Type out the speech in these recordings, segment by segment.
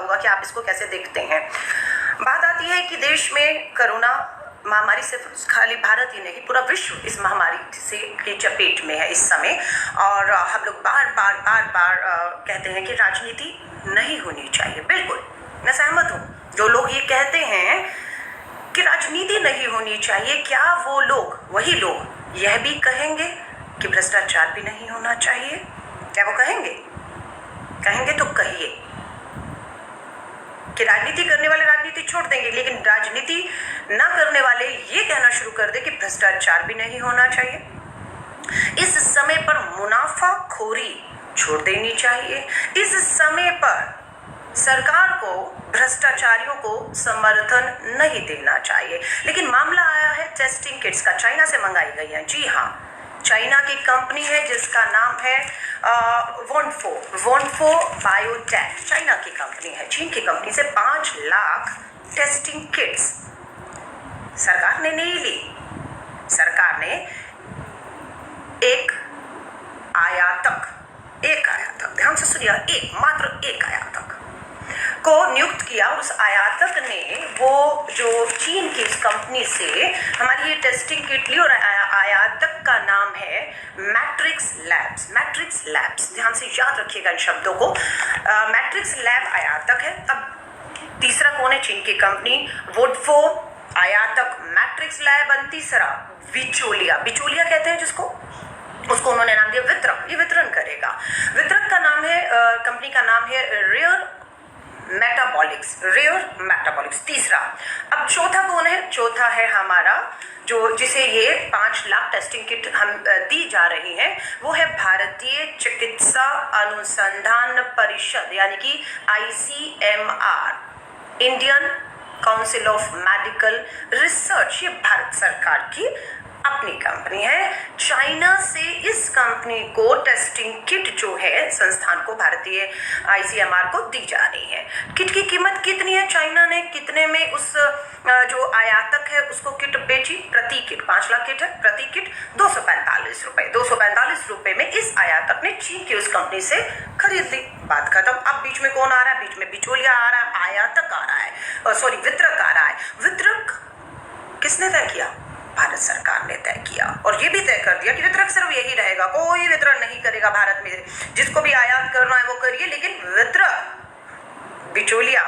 होगा कि आप इसको कैसे देखते हैं। बात आती है कि देश में कोरोना महामारी सिर्फ खाली भारत ही नहीं, पूरा विश्व इस महामारी से की चपेट में है इस समय। और हम लोग बार बार कहते हैं कि राजनीति नहीं होनी चाहिए। बिल्कुल मैं सहमत हूँ। जो लोग ये कहते हैं कि राजनीति नहीं होनी चाहिए, क्या वो लोग, वही लोग यह भी कहेंगे कि भ्रष्टाचार भी नहीं होना चाहिए? क्या वो कहेंगे? कहेंगे तो कहिए कि राजनीति करने वाले राजनीति छोड़ देंगे, लेकिन राजनीति ना करने वाले ये कहना शुरू कर दे कि भ्रष्टाचार भी नहीं होना चाहिए। इस समय पर मुनाफाखोरी छोड़ देनी चाहिए। इस समय पर सरकार को भ्रष्टाचारियों को समर्थन नहीं देना चाहिए। लेकिन मामला आया है टेस्टिंग किट्स का, चाइना से मंगाई गई है। जी हाँ, चाइना की कंपनी है जिसका नाम है वोनफो बायोटेक, चाइना की कंपनी है। चीन की कंपनी से 5 लाख टेस्टिंग किट्स सरकार ने नहीं ली। सरकार ने एक आयातक, ध्यान से सुनिए, मात्र एक आयातक को नियुक्त किया। उस आयातक ने वो जो चीन की इस कंपनी से हमारी ये टेस्टिंग किट ली, और आयातक का नाम है मैट्रिक्स लैब्स। ध्यान से याद रखिएगा इन शब्दों को। मैट्रिक्स लैब आयातक है। अब तीसरा कौन है? चीन की कंपनी वोडफो, आयातक, मैट्रिक्स लैब। तीसरा बिचौलिया कहते हैं जिसको, उसको उन्होंने नाम दिया वितरक। ये वितरण करेगा। वितरक का नाम है, कंपनी का नाम है रेयर मेटाबॉलिक्स। तीसरा। अब चौथा कौन है? चौथा है हमारा जो जिसे ये 5 लाख टेस्टिंग किट हम दी जा रही है, वो है भारतीय चिकित्सा अनुसंधान परिषद, यानी कि ICMR, Indian council of medical research. ये भारत सरकार की अपनी कंपनी है। चाइना से इस कंपनी को टेस्टिंग किट जो है संस्थान को, भारतीय ICMR को दी जा रही है। किट की कीमत कितनी है? चाइना ने कितने में उस जो आयातक है उसको किट बेची? प्रति किट 5 लाख किट है, प्रति किट 245 रुपए। 245 रुपए में इस आयातक ने चीन की उस कंपनी से खरीद ली। बात खत्म। अब बीच में कौन आ रहा है? बीच में बिचौलिया आ रहा है, आयातक आ रहा है, वितरक आ रहा है। वितरक किसने तय किया? भारत सरकार ने तय किया, और ये भी तय कर दिया कि वितरक सिर्फ यही रहेगा, कोई वितरण नहीं करेगा भारत में। जिसको भी आयात करना है वो करिए, लेकिन वितरक, बिचौलिया,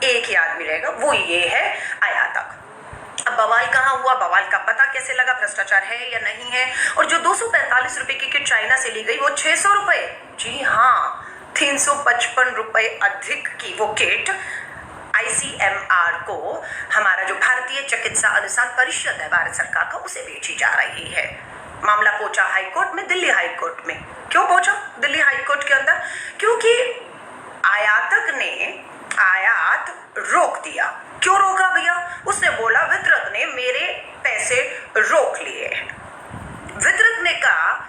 एक ही आदमी रहेगा, वो ये है आयातक। अब बवाल कहाँ हुआ? बवाल का पता कैसे लगा? भ्रष्टाचार है या नहीं है? और जो 245 रुपए की किट चाइना से ली गई वो 600 रुपए, जी हाँ, 355 रुपए अधिक की वो किट ICMR को, हमारा जो भारतीय चिकित्सा अनुसंधान परिषद है भारत सरकार का, उसे बेची जा रही है। मामला पहुंचा हाईकोर्ट में, दिल्ली हाईकोर्ट में। क्यों पहुंचा दिल्ली हाईकोर्ट के अंदर? क्योंकि आयातक ने आयात रोक दिया। क्यों रोका भैया? उसने बोला वितरक ने मेरे पैसे रोक लिए हैं। वितरक ने कहा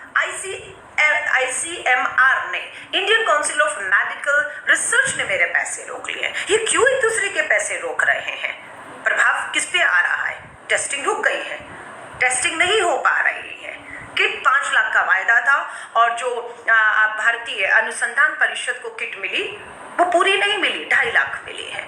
ICMR ने, Indian council of medical research ने मेरे पैसे रोक लिए। ये क्यों एक दूसरे के पैसे रोक रहे हैं? प्रभाव किस पे आ रहा है? टेस्टिंग रुक गई है, टेस्टिंग नहीं हो पा रही है। किट 5 लाख का वायदा था, और जो भारतीय अनुसंधान परिषद को किट मिली वो पूरी नहीं मिली, 2.5 लाख मिली है।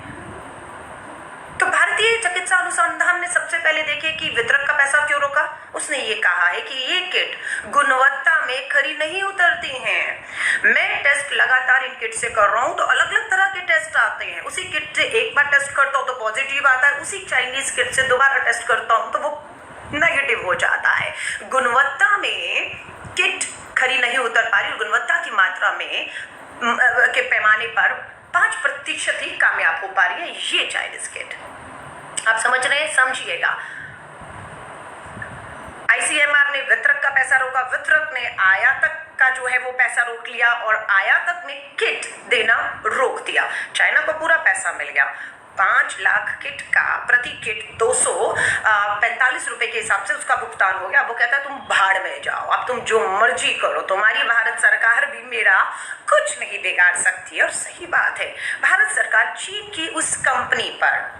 तो भारतीय चिकित्सा अनुसंधान ने सबसे पहले देखे कि वितरक का पैसा क्यों रोका। उसने ये कहा है कि ये किट गुणवत्ता में खरी नहीं उतरती हैं। मैं टेस्ट लगातार इन किट से कर रहा हूँ तो अलग अलग तरह के टेस्ट आते हैं। उसी किट से एक बार टेस्ट करता हूँ तो पॉजिटिव आता है, उसी चाइनीज किट से दोबारा टेस्ट करता हूँ तो वो नेगेटिव हो जाता है। गुणवत्ता में किट खरी नहीं उतर पा रही, गुणवत्ता की मात्रा में के पैमाने पर 5% ही कामयाब हो पा रही है ये चाइनीज किट। आप समझ रहे हैं? समझिएगा। ICMR ने वितरक का पैसा रोका, वितरक ने आयातक का जो है वो पैसा रोक लिया, और आयातक ने किट देना रोक दिया। चाइना को पूरा पैसा मिल गया। 5 लाख किट का प्रति किट 245 रुपए के हिसाब से उसका भुगतान हो गया। वो कहता है तुम भाड़ में जाओ, अब तुम जो मर्जी करो, तुम्हारी भारत सरकार भी मेरा कुछ नहीं बिगाड़ सकती है। और सही बात है, भारत सरकार चीन की उस कंपनी पर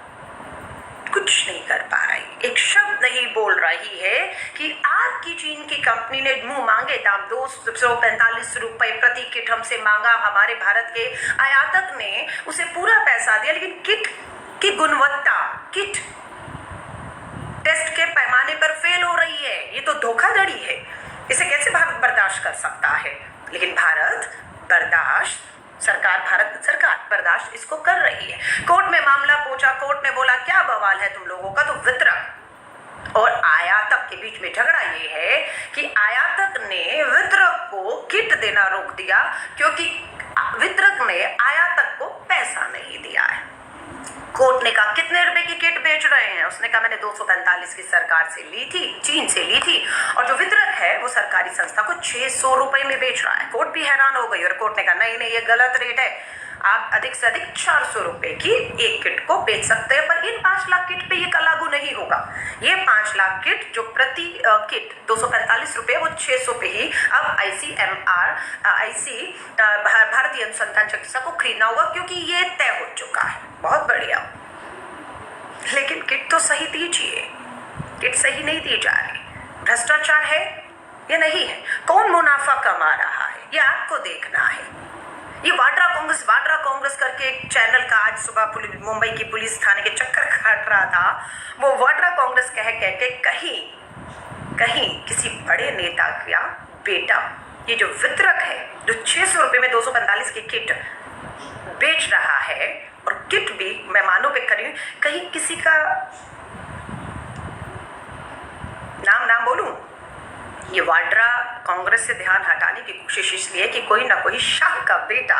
कुछ नहीं कर पा रही, एक शब्द नहीं बोल रही है कि आपकी चीन की कंपनी ने मुंह मांगे दाम 245 रुपए प्रति किट हमसे मांगा, हमारे भारत के आयातक ने उसे पूरा पैसा दिया, लेकिन किट की गुणवत्ता, किट टेस्ट के पैमाने पर फेल हो रही है। ये तो धोखाधड़ी है, इसे कैसे भारत बर्दाश्त कर सकता है? लेकिन भारत सरकार बर्दाश्त इसको कर रही है। कोर्ट में मामला पहुंचा, कोर्ट ने बोला क्या बवाल है तुम लोगों का, तो वितरक और आयातक के बीच में झगड़ा ये है कि आयातक ने वितरक को किट देना रोक दिया क्योंकि वितरक ने आयातक को पैसा नहीं दिया है। कोर्ट ने कहा कितने रुपए की किट बेच रहे हैं, उसने कहा मैंने 245 की सरकार से ली थी, चीन से ली थी, और जो वितरक है वो सरकारी संस्था को 600 रुपए में बेच रहा है। कोर्ट भी हैरान हो गई और कोर्ट ने कहा नहीं ये गलत रेट है, आप अधिक से अधिक 400 रुपए की एक किट को बेच सकते हैं, पर इन 5 लाख किट पे ये लागू नहीं होगा। ये 5 लाख किट जो प्रति किट 245 रुपए, वो 600 पे ही अब भारतीय अनुसंधान चिकित्सा को खरीदना होगा, क्योंकि ये तय हो चुका है। बहुत बढ़िया, लेकिन किट तो सही दीजिए, किट सही नहीं दी जा रही। भ्रष्टाचार है या नहीं है? कौन मुनाफा कमा रहा है, ये आपको देखना है। ये वाड्रा कांग्रेस करके एक चैनल का आज सुबह मुंबई की पुलिस थाने के चक्कर काट रहा था। वो वाड्रा कांग्रेस कह के कहीं किसी बड़े नेता का बेटा, ये जो वितरक है जो 600 रुपए में 245 की किट बेच रहा है, और किट भी मेहमानों पे कहीं किसी का नाम बोलूं, ये वाड्रा कांग्रेस से ध्यान हटाने की कोशिश इसलिए कि कोई ना कोई शाह का बेटा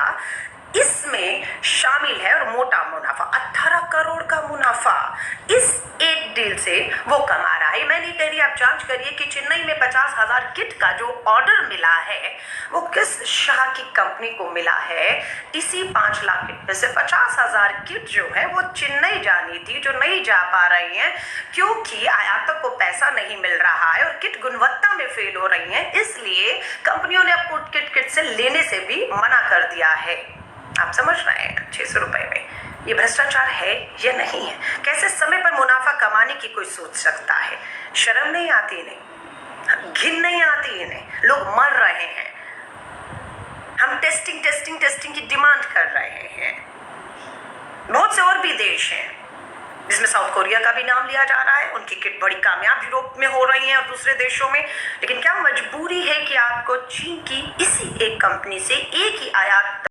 इसमें शामिल है, और मोटा मुनाफा 18 करोड़ का मुनाफा इस एक डील से वो कमा रहा है। मैं नहीं कह रही, आप जांच करिए कि चेन्नई में 50,000 किट का जो ऑर्डर मिला है वो किस शाह की कंपनी को मिला है। इसी 5 लाख किट में से 50,000 किट जो है वो चेन्नई जानी थी, जो नहीं जा पा रही हैं क्योंकि आयातक को पैसा नहीं मिल रहा है और किट गुणवत्ता में फेल हो रही है। इसलिए कंपनियों ने आपको किट से लेने से भी मना कर दिया है। आप समझ रहे हैं? 600 रुपए में ये भ्रष्टाचार है या नहीं है? कैसे समय पर मुनाफा कमाने की कोई सोच सकता है? शर्म नहीं आती इन्हें, घिन नहीं आती इन्हें? लोग मर रहे हैं, हम टेस्टिंग की डिमांड कर रहे हैं। बहुत से और भी देश हैं जिसमें साउथ कोरिया का भी नाम लिया जा रहा है, उनकी किट बड़ी कामयाब यूरोप में हो रही है और दूसरे देशों में। लेकिन क्या मजबूरी है कि आपको चीन की इसी एक कंपनी से एक ही आयात